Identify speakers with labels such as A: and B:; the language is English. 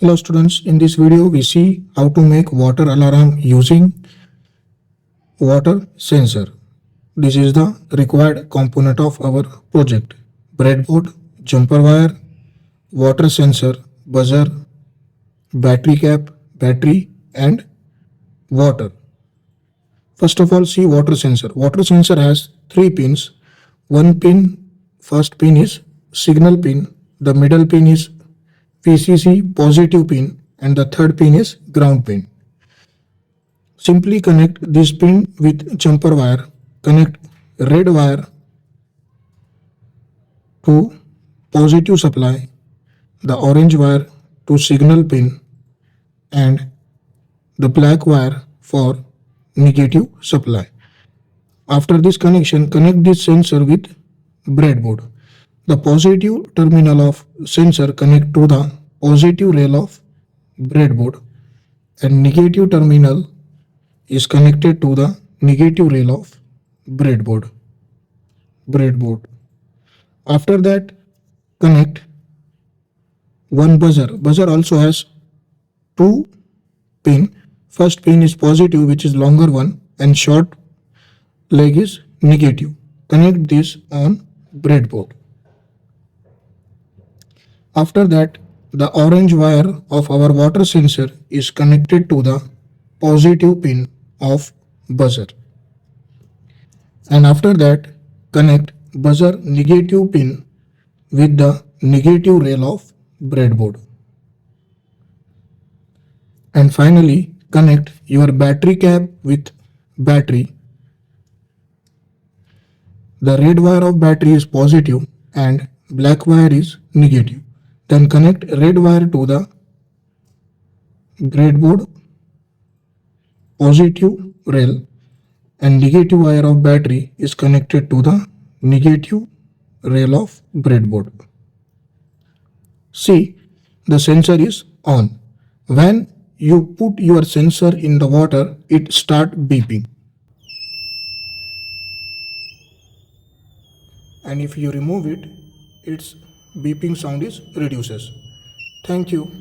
A: Hello students, in this video we see how to make water alarm using water sensor. This is the required component of our project. Breadboard, jumper wire, water sensor, buzzer, battery cap, battery and water. First of all, see water sensor. Water sensor has 3 pins. One pin, first pin is signal pin, the middle pin is VCC positive pin and the third pin is ground pin. Simply connect this pin with jumper wire. Connect red wire to positive supply, the orange wire to signal pin and the black wire for negative supply. After this connection, connect this sensor with breadboard. The positive terminal of sensor connect to the positive rail of breadboard and negative terminal is connected to the negative rail of breadboard. After that, connect one buzzer. Buzzer also has 2 pin. First pin is positive, which is longer one, and short leg is negative. Connect this on breadboard. After that, the orange wire of our water sensor is connected to the positive pin of buzzer. And after that, connect buzzer negative pin with the negative rail of breadboard. And finally, connect your battery cap with battery. The red wire of battery is positive and black wire is negative. Then connect red wire to the breadboard positive rail and negative wire of battery is connected to the negative rail of breadboard. See, the sensor is on. When you put your sensor in the water, it starts beeping. And if you remove it, its beeping sound is reduces. Thank you.